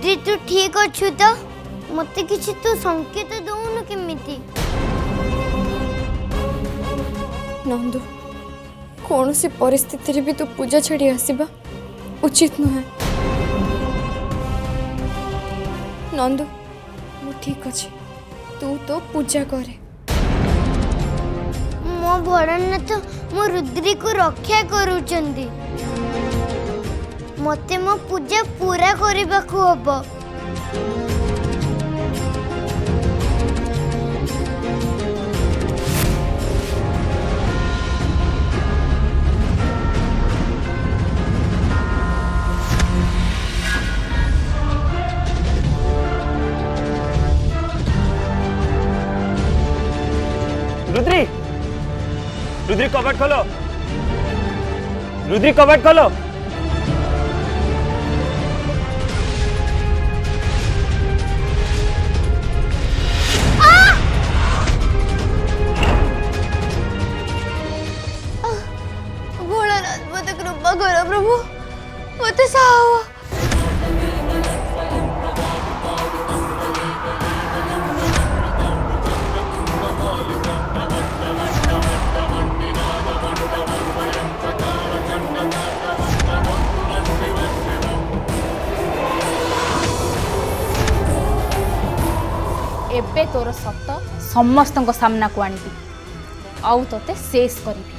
रुद्री तू ठीक अच्छु तो मते किछि तू संकेत दउनु केमिति नंदू कौन सी परिस्थिति भी तू पूजा छाड़ी आसवा उचित नुहे नंदू मु ठीक अच्छे तू तो पूजा करे मो भरनाथ मो रुद्री को रक्षा करूचंदी मते मो पूजा पूरा करबा को हबो रुद्री रुद्री कबट खोलो रुद्री कबट खोलो भोलानाथ मत कृपा कर प्रभु मत सावा एबे तोर सत समस्त सामना को आनी आउ तोते शेष करी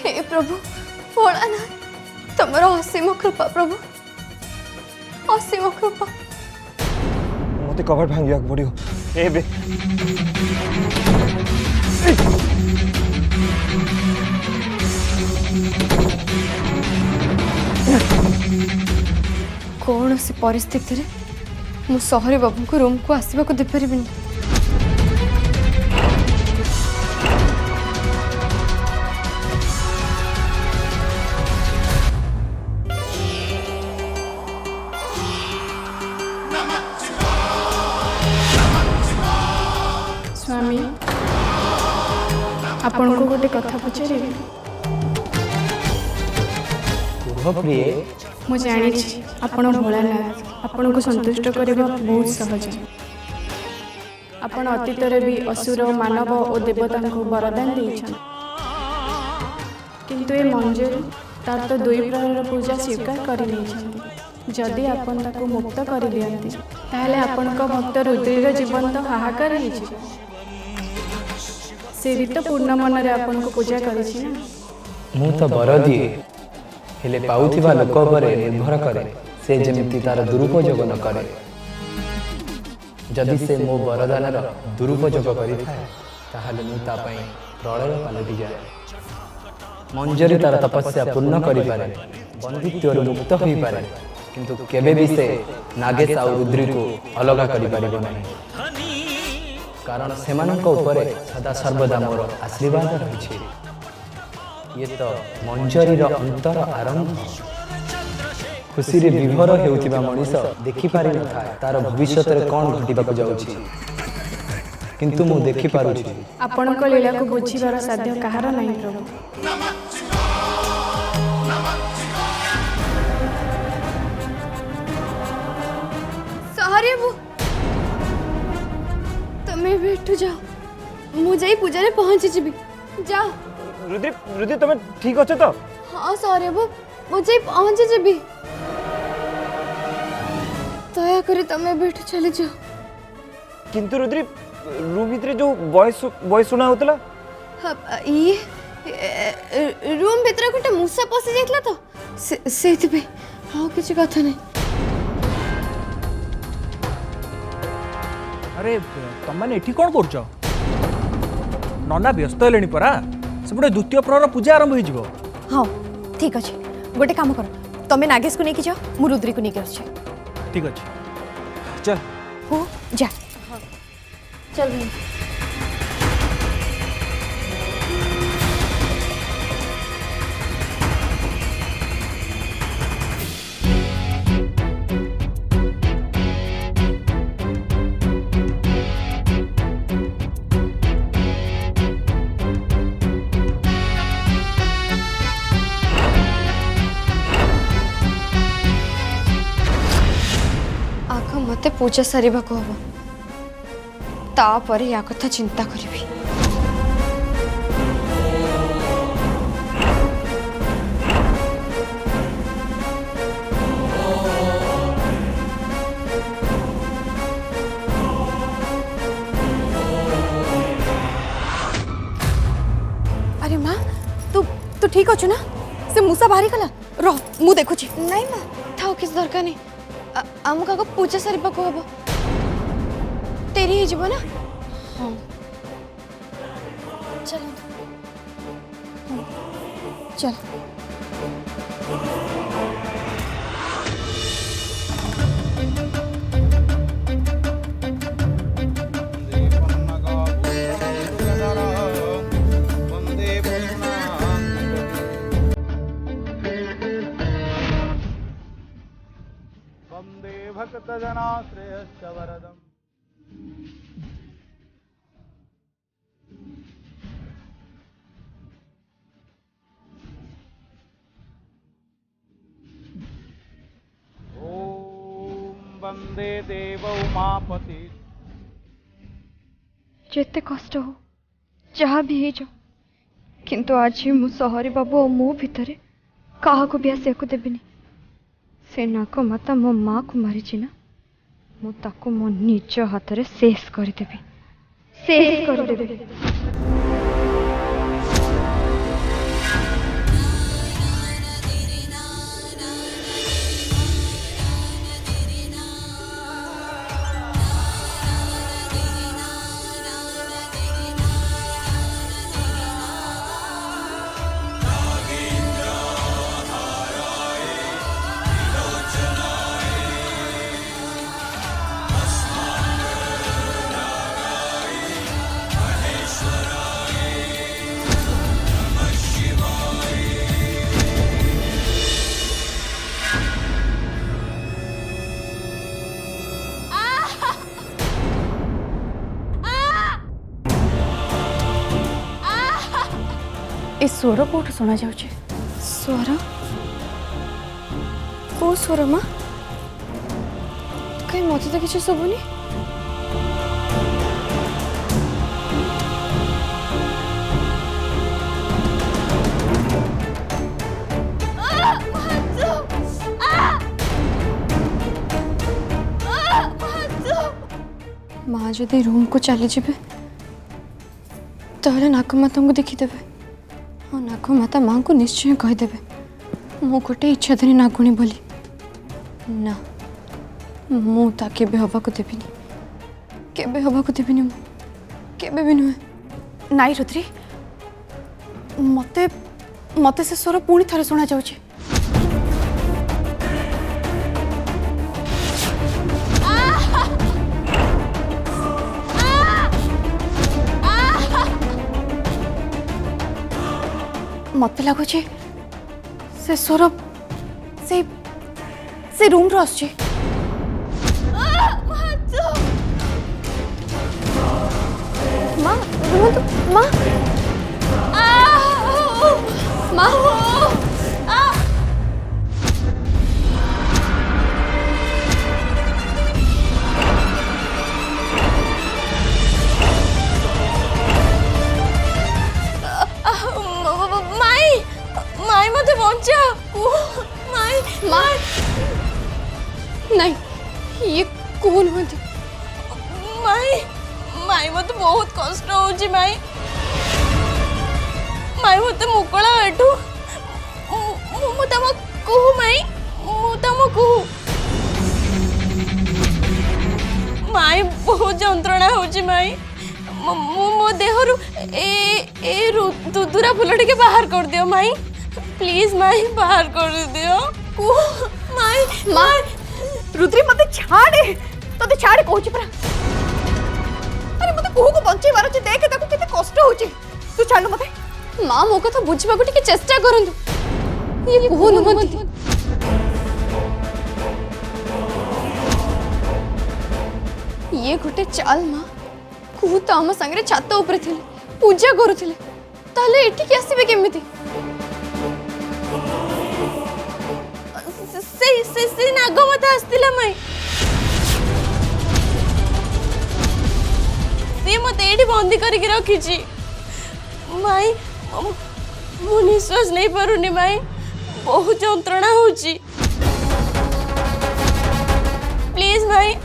हे प्रभु भोलानाथ तुमर असीम कृपा प्रभु असीम कृपा मते कबट भांगिया पड़ियो एबे कौन सी परिस्थिति रे मु सहरी बाबू को रूम को आसवा को दे परिबिनी स्वामी आपण को गोटे कथा पचारे मु जानी आपण भोलानाथ आपण को संतुष्ट करबा बहुत सहज आपण अतीत रे भी असुर मानव और देवता को वरदान देछन किंतु ए मंजूर तार तो दुई प्रकार पूजा स्वीकार करि लेछन जदि आपण ताको मुक्त करि दियंती ताहले आपण को भक्त रुद्रीर जीवन तो हाहाकार हे छी से भी तो पूर्ण मन रे आपण को पूजा करि छी ना मु तो बर दिए हेले पाउथिबा लोक परे निर्भर करे से जेमिति तार दुरुपयोग न करे जदि से मो वरदानर दुरुपयोग करि थाए ताहले मु ता पई प्रलय पालटि जाए मंजरी तार तपस्या पूर्ण करि पारे बंदित्व मुक्त होई पारे किंतु केबे भी से नागेश आ रुद्री को अलगा करि पारिबो नाही कारण सेमानंक उपरे सदा सर्वदा मोर आशीर्वाद रही ये तो मंजरी अंतर आरंभ खुशी रे विभोर हेउथिबा मनीष देखि पारि न था तार भविष्य रे कोन घटिबा को जाउछि किंतु मु देखि पारुछि आपण को लीला को बुझिबार साध्य कहार नाही प्रभु सहरी बु तुम्हें बैठो जाओ मु जाई पूजा रे पहुंची जिबी जाओ रुद्री रुद्री तुम ठीक अच्छे तो हाँ सॉरी बु मुझे पहुंची जिबी दया करे तमें बैठ चली जाओ किंतु रुद्री रूम भीतर जो वॉइस सुना होतला ये रूम भीतर गोटे मूसा पशि जाइतला तो सेति पे हाँ किसी कथा नहीं अरे तुम मैंने एठी कौन कर नना व्यस्त हेले परा सेपटे द्वितीय प्रहर पूजा आरंभ हो हाँ ठीक अच्छे गोटे काम कर तमें नागेश को लेकिन जाओ मु रुद्री को लेकिन आस ठीक अच्छे चल हो जा चल भाई आग मते पूजा सारिबा को हबो तापर या कथा चिंता करिबी अरे माँ तू ठीक अच्छु ना से मूसा बाहरी गला रह मु देखुची नहीं माँ थाओ किस दरकार नहीं आमको आग पूजा सारिबा को हबो तेरी ही जीवन ना हाँ चल चल वंदे भक्तजनाश्रयश्च वरदम् ॐ वंदे देव उमापति जेते कष्ट हो जहाँ भी है जो किंतु आज मु सहरी बाबू और मो भितर क्या भी आसिया को देविनी से नाग माता मो माँ को मारी ना मु ताको मो निज हाथ रे शेष करदेवी शेष करदेवी ए स्वर कौट शुणा जाऊे स्वर को स्वर माँ कहीं मत तो किसी शुभुनी माँ जदि रूम को चली जाए तो नागमाता को देखीदेवे और नागमाता माँ को निश्चय कहीदेवे मु गोटे इच्छाधारी नागुणी बोली ना मु ताके भी हवा को देविनी केबे हवा को देविनी मु केबे भी नुहे नाई रुद्री मते मते से स्वर पुणी थरे शुणा जाऊे मत लगुच से स्वर से रूम रो आसुची माँ माँ माँ माई मत बचा माई माई नहीं ये कौन होती माई माई मत बहुत कष्ट होची माई माई मत मुकला एठू मु तम कहू माई मु तम कहू माई बहुत जंत्रणा होची माई मो देहरु ए दुदुरा फूल टिके बाहर कर दियो माई प्लीज माई बाहर कर दियो को माई माँ रुद्री मत छाड़े तो छाड़े कहूची परा अरे मत कुहू को बंचे मारो छी देख ताको केते कष्ट होची तू छाड़ मते माँ मो कथा बुझबा को टिके चेष्टा करंतु ये कुहू नुमंती ये गोटे चाल माँ कुहू तो आम संगे छात ऊपर थिले पूजा करुथिले ताले एठी के आसीबे केमिति से नागमता आस्तिला माई से मत एठी बंदी करके रखी माई मु निश्वास नहीं पारुनी माई बहुत जंत्रणा होची प्लीज माई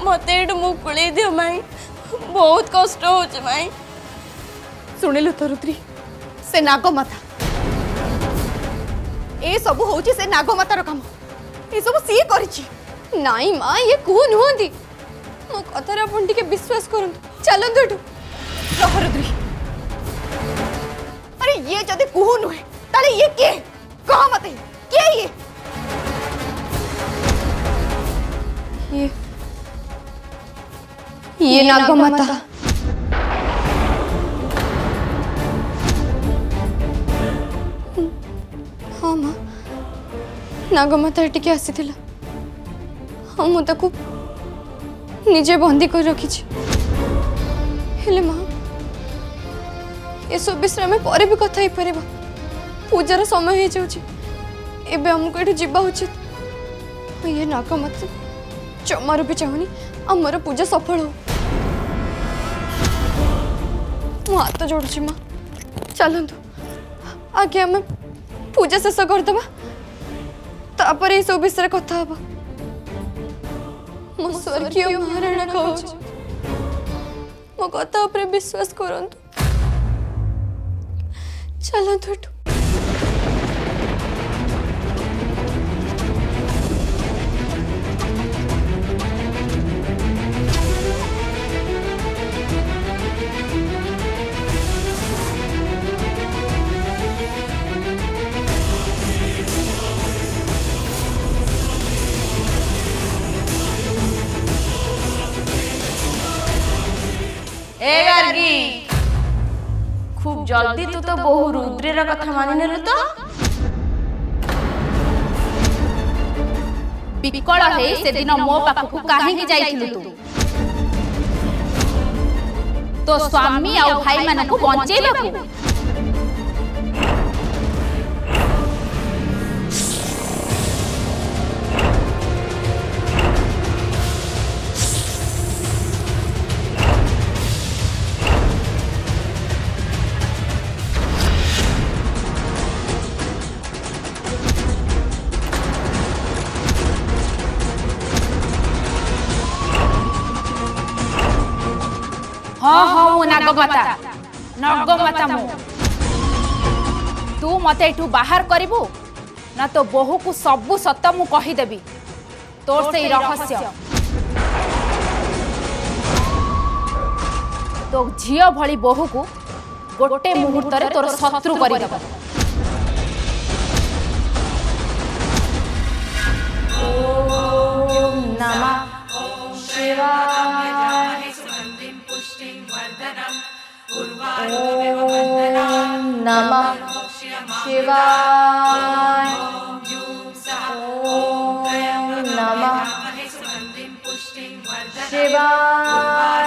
मत एठू मुकुले दियो माई बहुत कष्ट होची माई सुनिलु तो रुद्री से नागमाता ए सब होची से नागमातार काम ए सब सी करछि नाई मां ये को नुहंती मो कथार अपन टिके विश्वास करंतु चलंतु एठू रह रुद्री अरे ये जदि कुहू नुहे ताले ये के कह मते के ये नागमाता हाँ माँ नागमाता टिके आसीथिला हाँ मु ताकू निजे बंदी कर रखी हेले माँ ये सब विषय में पर भी कथा ही परिबा पूजार समय हो जाउची एबे हमको एठू जीवा उचित ये नागमाता जमारू भी चाहूनी आमर पूजा सफल हो मु हाथ जोड़ुची माँ चलतु आगे आम पूजा शेष करदबा तापर ये सब विषय कथा हबा मो स्वर्गीय महाराणा कहूछ मो कथा ऊपर विश्वास करंतु चलतु एठू ए गार्गी खूब जल्दी तू तो बहु रुद्रेर कथा मानि नेलु तो विकल हे से दिन मो पाखकु काहे के जाइथिलु तू तो स्वामी आ भाई मानकु बंचेबा हाँ हाँ मो नागमाता मो तू मते एठू बाहर करिबू ना तो बहु को सबु सत मु कहि देबी तोर से रहस्य तो झियो भली बहु को गोटे मुहूर्त रे तोर शत्रु करि देब ओम नमः शिवाय ओम नमः शिवाय ओम नमः शिवाय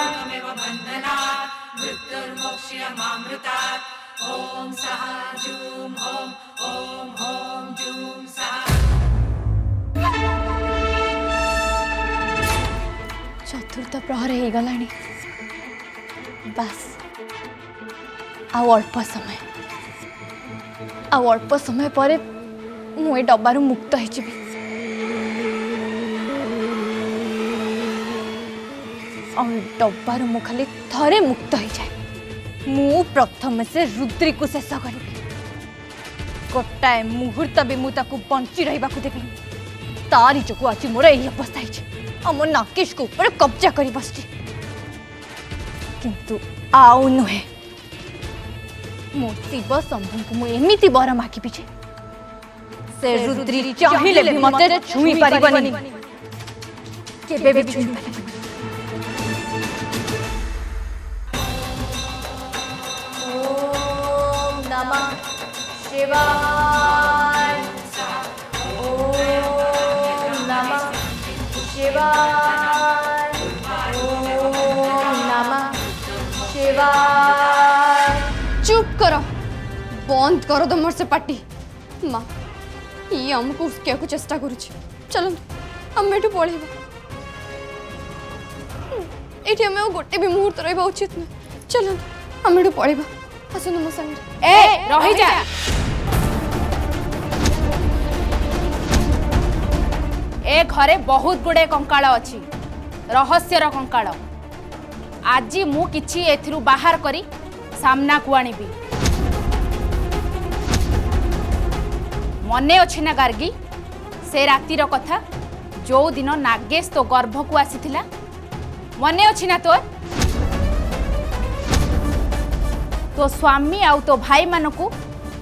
चतुर्थ प्रहर हो गलानी बस आउ अल्प समय पर मुझे डबारू मुक्त हो डबारू मु खाली थरे मुक्त हो जाए मु प्रथम से रुद्री को शेष करी गोटाए मुहूर्त भी मुझे बंची रहा देवी तारी जो आज मोर यही अवस्था है मो नाकेश को ऊपर कब्जा कर बस किंतु आउ नुहे मो शिव शंभु को मुझे वर मागिबी जे से रुद्री चाहिले भी मते छुई परिबनी केबे भी छुई परिबनी। ओम नमः शिवाय। ओम नमः शिवाय। ओम नमः शिवाय। चुप करो, बंद करो तुम से पार्टी। माँ ये हमको उसके को चेष्टा करुच। चलो हम एठू पळेबा। एठी हमें गोटे भी मुहूर्त रहबा उचित न। चलो हम एठू पळेबा। आसनु मो संगे। ए रही जा। ए घरे बहुत गुड़े कंकाल अच्छी, रहस्यर कंकाल। आज मु किछि एथिरु बाहर करी सामना को आनिबी। मने अछि ना गार्गी से रातिर कथा जो दिन नागेश तो गर्भ को आसीथिला? मने अछि ना तोर? तो स्वामी आउ तो भाई मानकू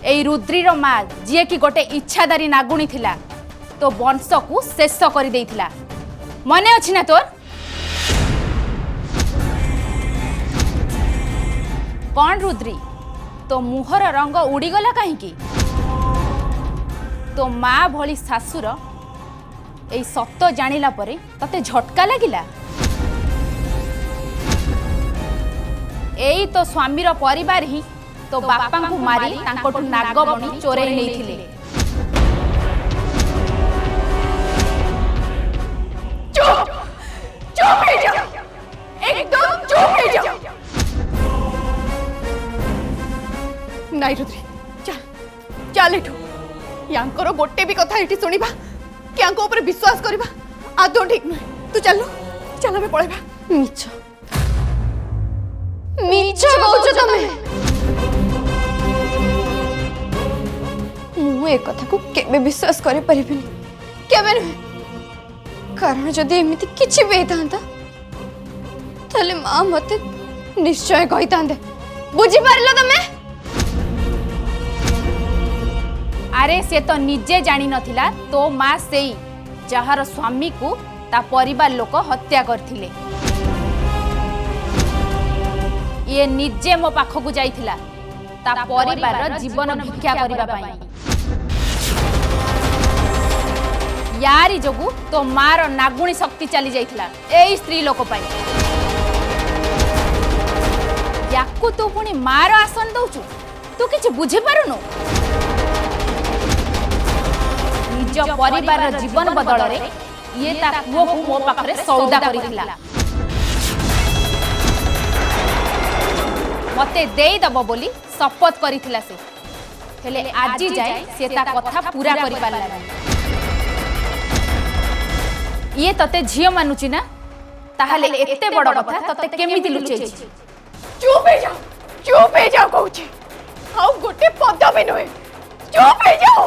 एई रुद्रीर माँ जी कि गोटे इच्छादारी नागुणी थिला तो वंश को शेष कर देइथिला। मने अछि ना तोर? कौन रुद्री तो मुहर रंग उड़ीगला कहीं? तो माँ भली शाशुर एई सत्य जानिला परे तते झटका लागिला? एई तो स्वामीर परिवार ही तो बापा को मारी तांकोटु नागबणी चोरई नैथिले। चुप चुप हो जाओ, एकदम चुप हो जाओ। नाई रुद्री चल चल एठू। यांकर गोटे भी कथा एठी सुनिबा कि यांको ऊपर विश्वास करबा आदौ ठीक नुहे। तू चल चल हमें पळेबा। मिछ मिछ कहउछ तमे। मु ए कथा को केबे विश्वास करि परिबिनी, केबे नुहे। कारण जदि एमिति किछि भी हेतांता ताले मां मते निश्चय कहितांदे। बुझी पारिलो तमे? अरे से तो निजे जानी नथिला तो माँ सेई जहार स्वामी को ता परिवार लोक हत्या करथिले। ये निजे मो पाखकू जाइथिला ता परिवार जीवन भिक्षा करिबा पई। यारी जोगु तो मार नागुणी शक्ति चली जाइथिला एई स्त्री लोक पई। याकू तू पुणी मार आसन दउचु? तू किछ बुझी पारुनु? निज परिवार जीवन बदल रे ये ता पुओ को मो पाखरे सौदा करिथिला। मते देई दबो बोली शपथ करिथिला से, हेले आज जाए से ता कथा पूरा करि पारला नहीं। ये तते झियो मानुची ना? ताहले एते बड़ कथा तते केमिति लुचेछि? चुप हो जाओ कहूची। आउ गोटे पद भी नुहे। चुप हो जाओ।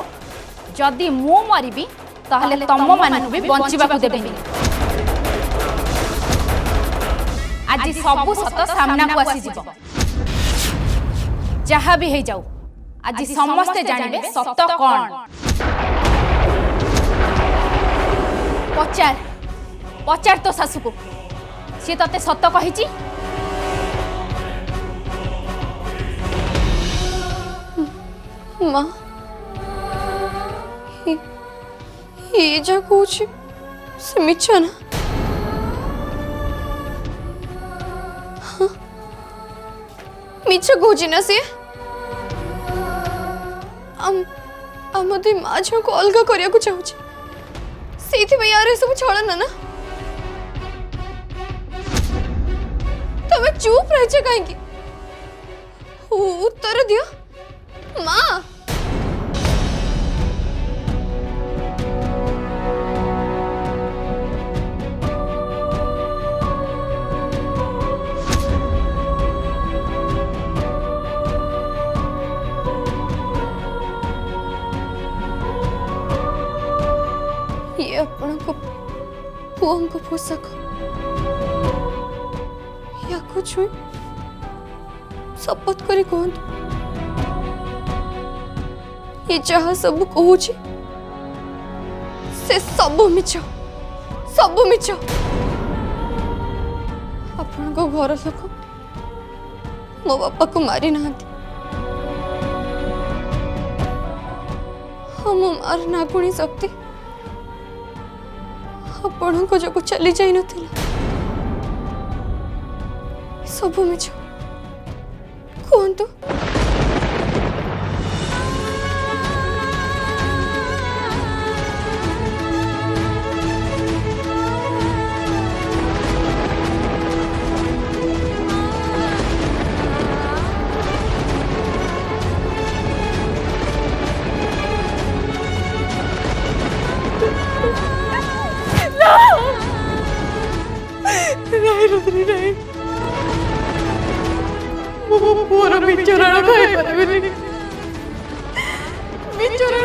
जदि मु मरिबी ताहले तम मानकु भी बंचिबा को देबेनी। आज सबु सत सामना को आसी जिवो। जहाँ भी हे जाऊ आज समस्ते जानिबे सत कौन। पचार पचार तो सासु को सी तते सत कहिची? माँ ये जा कुछ से मिछ ना? हाँ मिछ कहूची ना सी? आम दी माँ झील को अलग करिया को चाहूची से यार सब छलन ना? तमे चुप रह कहीं? उत्तर दियो माँ। ये आपण को पुओं को पोषक या कुछ शपथ करी कहतु ये जहाँ सब कहूँ से सबु मिछ सबु मिछ आपण को घर लोक मो बापा को मारी नांती हम मार नागुणी शक्ति आपण को जो चली जाई नथिला सबु मिछ कहतु नहीं रुद्री नहीं वो पूरा बिचरा खाई पारे बिचरा